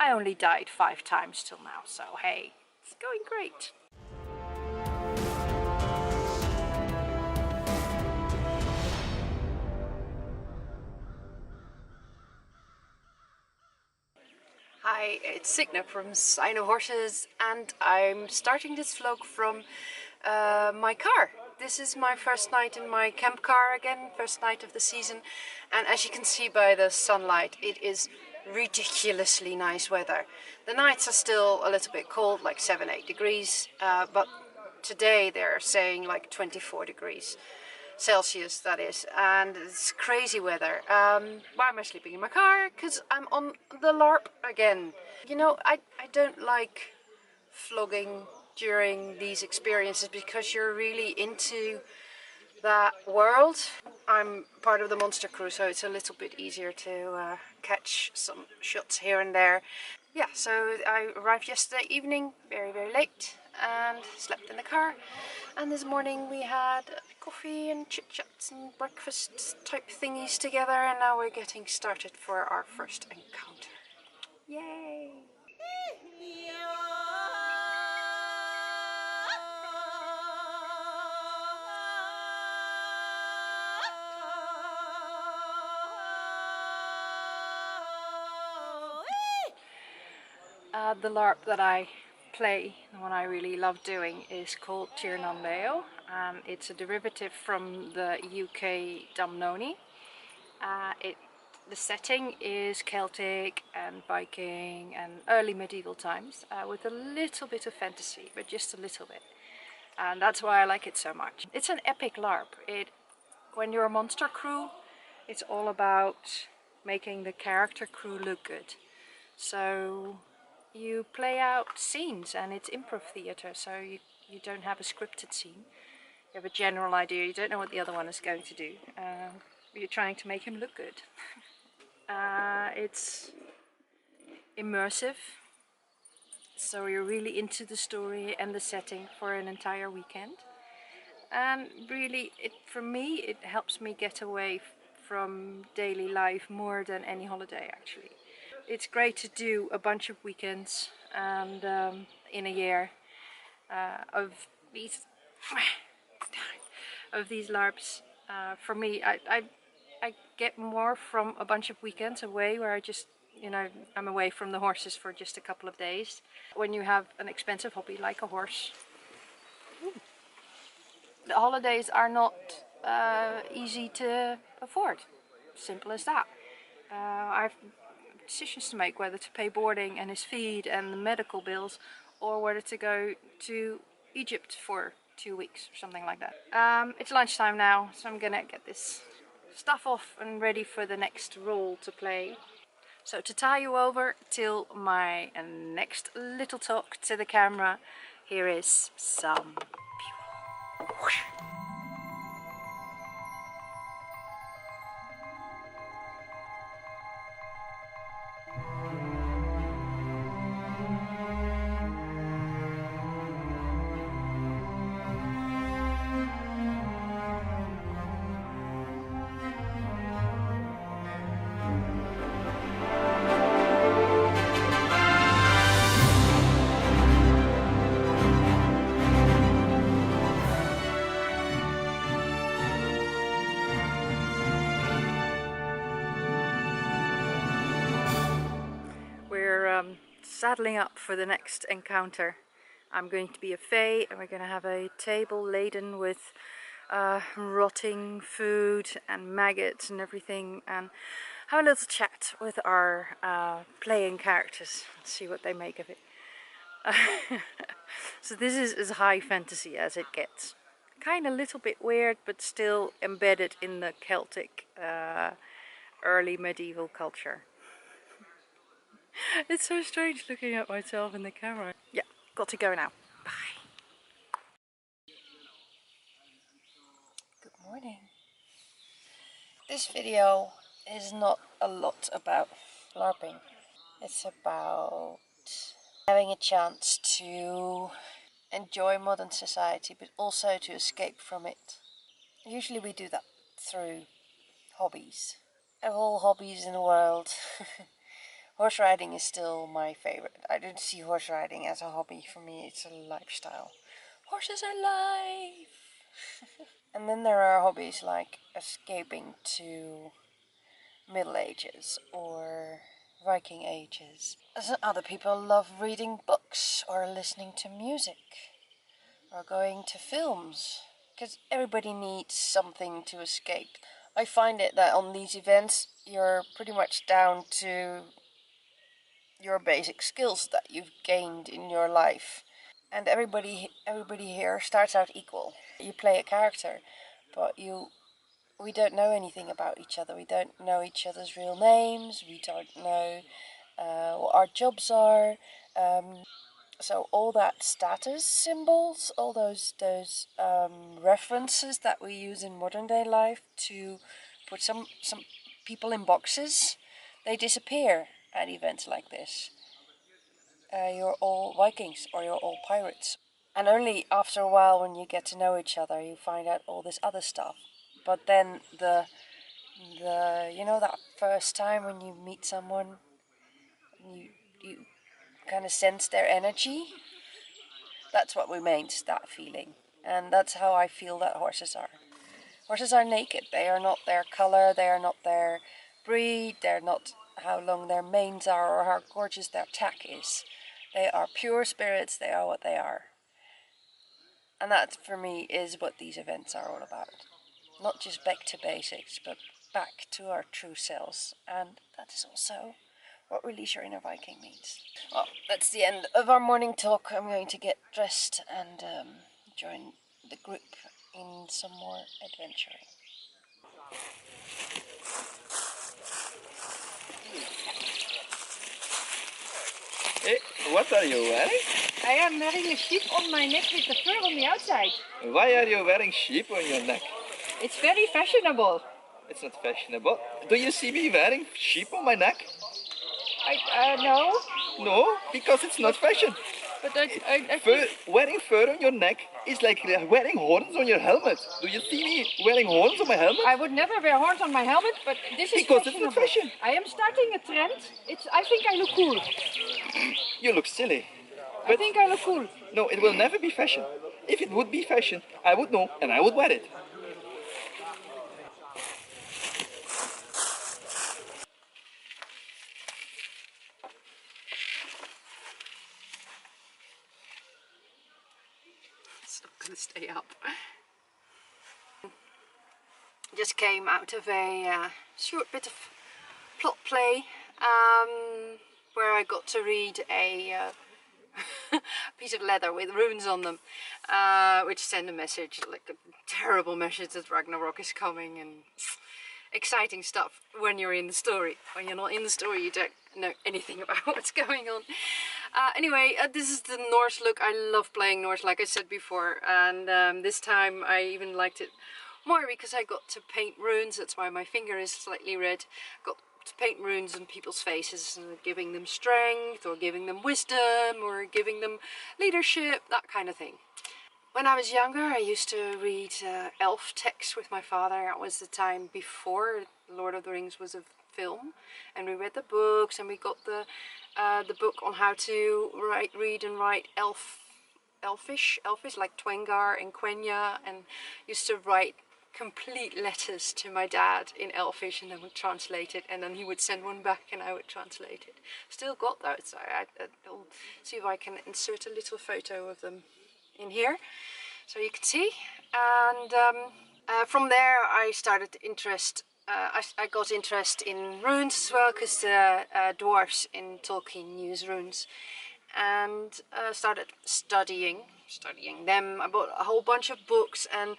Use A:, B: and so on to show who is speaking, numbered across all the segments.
A: I only died 5 times till now, so hey, it's going great. Hi, it's Signe from Sign of Horses, and I'm starting this vlog from my car. This is my first night in my camp car again, first night of the season, and as you can see by the sunlight, it is ridiculously nice weather. The nights are still a little bit cold, like 7-8 degrees, but today they're saying like 24 degrees Celsius, that is, and it's crazy weather. Why am I sleeping in my car? Because I'm on the LARP again. You know, I don't like vlogging during these experiences because you're really into that world. I'm part of the monster crew, so it's a little bit easier to catch some shots here and there. Yeah, so I arrived yesterday evening, very late, and slept in the car. And this morning we had coffee and chit-chats and breakfast type thingies together, and now we're getting started for our first encounter. Yay! The LARP that I play, the one I really love doing, is called Tirnandeo. It's a derivative from the UK Damnoni. The setting is Celtic and Viking and early medieval times, with a little bit of fantasy, but just a little bit. And that's why I like it so much. It's an epic LARP. When you're a monster crew, it's all about making the character crew look good. So you play out scenes, and it's improv theatre, so you don't have a scripted scene. You have a general idea, you don't know what the other one is going to do. You're trying to make him look good. It's immersive, so you're really into the story and the setting for an entire weekend. And really, for me, it helps me get away from daily life more than any holiday, actually. It's great to do a bunch of weekends and in a year of these LARPs. For me, I get more from a bunch of weekends away where I just, you know, I'm away from the horses for just a couple of days. When you have an expensive hobby like a horse, the holidays are not easy to afford. Simple as that. I've decisions to make whether to pay boarding and his feed and the medical bills, or whether to go to Egypt for 2 weeks or something like that. It's lunchtime now, so I'm gonna get this stuff off and ready for the next role to play. So to tie you over till my next little talk to the camera, here is some people. Saddling up for the next encounter. I'm going to be a fae, and we're going to have a table laden with rotting food and maggots and everything, and have a little chat with our playing characters and see what they make of it. So this is as high fantasy as it gets. Kind of a little bit weird, but still embedded in the Celtic early medieval culture. It's so strange looking at myself in the camera. Yeah, got to go now. Bye. Good morning. This video is not a lot about LARPing. It's about having a chance to enjoy modern society, but also to escape from it. Usually we do that through hobbies. Of all hobbies in the world, Horse riding is still my favorite. I don't see horse riding as a hobby. For me, it's a lifestyle. Horses are life! And then there are hobbies like escaping to Middle Ages or Viking Ages. Other people love reading books or listening to music or going to films, because everybody needs something to escape. I find it that on these events you're pretty much down to your basic skills that you've gained in your life, and everybody here starts out equal. You play a character, but we don't know anything about each other. We don't know each other's real names. We don't know what our jobs are. So all that status symbols, all those references that we use in modern day life to put some people in boxes, they disappear at events like this. You're all Vikings or you're all pirates. And only after a while, when you get to know each other, you find out all this other stuff. But then you know, that first time when you meet someone, you kind of sense their energy. That's what remains, that feeling. And that's how I feel that horses are. Horses are naked. They are not their color, they are not their breed, they're not how long their manes are or how gorgeous their tack is. They are pure spirits, they are what they are. And that, for me, is what these events are all about. Not just back to basics, but back to our true selves. And that is also what Release Your Inner Viking means. Well, that's the end of our morning talk. I'm going to get dressed and join the group in some more adventuring.
B: Hey, what are you wearing?
A: I am wearing a sheep on my neck with the fur on the outside.
B: Why are you wearing sheep on your neck?
A: It's very fashionable.
B: It's not fashionable. Do you see me wearing sheep on my neck?
A: No.
B: No, because it's not fashion.
A: But
B: Wearing fur on your neck is like wearing horns on your helmet. Do you see me wearing horns on my helmet?
A: I would never wear horns on my helmet, but this is
B: because it's not fashion.
A: I am starting a trend. I think I look cool.
B: You look silly.
A: I think I look cool.
B: No, it will never be fashion. If it would be fashion, I would know and I would wear it.
A: It's not going to stay up. Just came out of a short bit of plot play where I got to read a piece of leather with runes on them, which send a message, like a terrible message that Ragnarok is coming, and exciting stuff when you're in the story. When you're not in the story, you don't know anything about what's going on. Anyway, this is the Norse look. I love playing Norse, like I said before, and this time I even liked it more because I got to paint runes. That's why my finger is slightly red. Got to paint runes on people's faces, giving them strength or giving them wisdom or giving them leadership, that kind of thing. When I was younger, I used to read elf texts with my father. That was the time before Lord of the Rings was a film, and we read the books, and we got the book on how to read and write elfish like Twengar and Quenya, and used to write complete letters to my dad in Elfish, and then would translate it, and then he would send one back and I would translate it. Still got those. I'll see if I can insert a little photo of them in here so you can see. And from there I started interest. I got interest in runes as well, because the dwarves in Tolkien use runes, and started studying them. I bought a whole bunch of books, and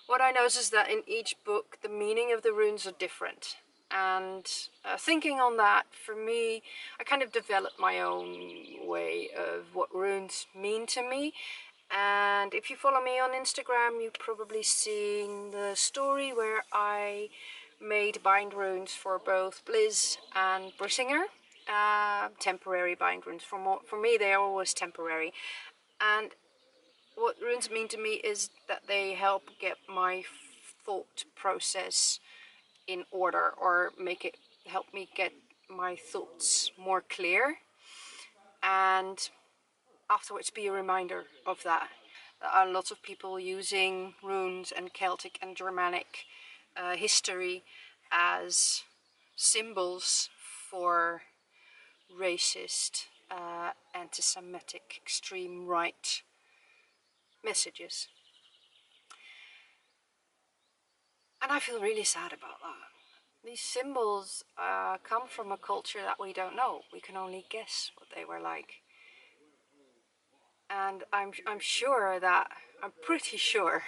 A: what I noticed is that in each book the meaning of the runes are different. And thinking on that, for me, I kind of developed my own way of what runes mean to me. And if you follow me on Instagram, you've probably seen the story where I made bind runes for both BLIZZ and BRISINGR. Temporary bind runes. For me, they are always temporary. And what runes mean to me is that they help get my thought process in order, or help me get my thoughts more clear, and afterwards be a reminder of that. There are lots of people using runes and Celtic and Germanic history as symbols for racist, anti-Semitic, extreme right messages. And I feel really sad about that. These symbols come from a culture that we don't know. We can only guess what they were like. And I'm pretty sure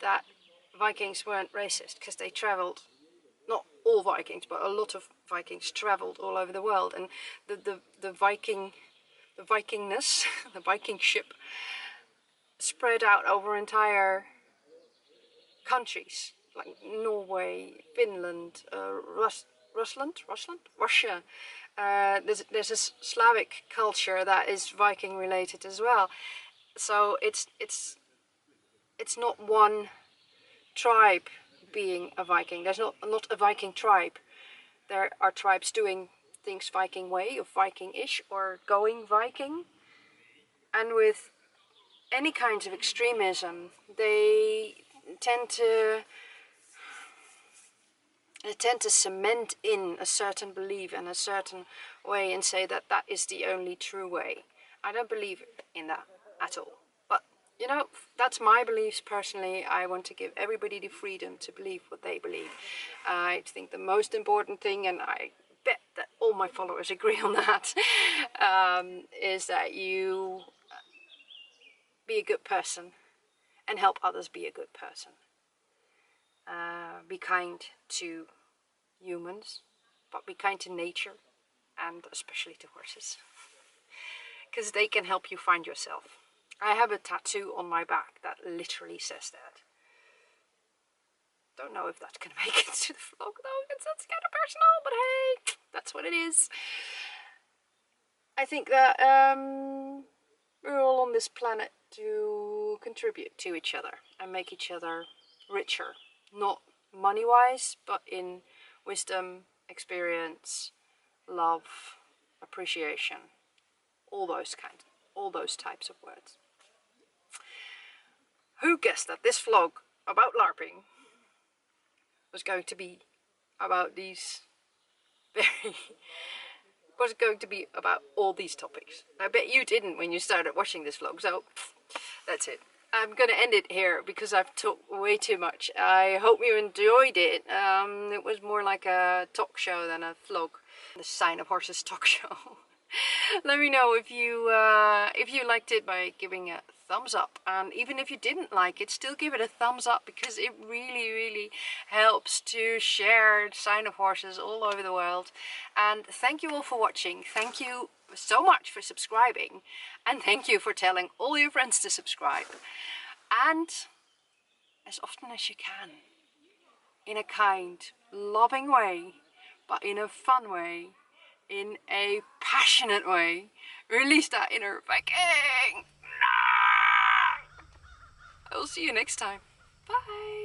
A: that Vikings weren't racist, because they traveled, not all Vikings, but a lot of Vikings traveled all over the world, and the Vikingness, the Viking ship, spread out over entire countries like Norway, Finland, Russia. There's a Slavic culture that is Viking related as well. So it's not one tribe being a Viking. There's not a Viking tribe. There are tribes doing things Viking way, or Viking-ish, or going Viking. And with any kinds of extremism, they tend to cement in a certain belief and a certain way and say that that is the only true way. I don't believe in that at all. But, you know, that's my beliefs personally. I want to give everybody the freedom to believe what they believe. I think the most important thing, and I bet that all my followers agree on that, is that you be a good person and help others be a good person. Be kind to humans, but be kind to nature, and especially to horses, because they can help you find yourself. I have a tattoo on my back that literally says that. Don't know if that's gonna make it to the vlog though, because that's kind of personal, but hey, that's what it is. I think that we're all on this planet to contribute to each other and make each other richer, not money-wise, but in wisdom, experience, love, appreciation, all those types of words. Who guessed that this vlog about LARPing was going to be about all these topics? I bet you didn't when you started watching this vlog, so that's it. I'm going to end it here because I've talked way too much. I hope you enjoyed it. It was more like a talk show than a vlog. The Sign of Horses talk show. Let me know if you liked it by giving a thumbs up. And even if you didn't like it, still give it a thumbs up, because it really, really helps to share Sign of Horses all over the world. And thank you all for watching. Thank you so much for subscribing, and thank you for telling all your friends to subscribe, and as often as you can, in a kind, loving way, but in a fun way, in a passionate way, release that inner Viking. I will see you next time. Bye.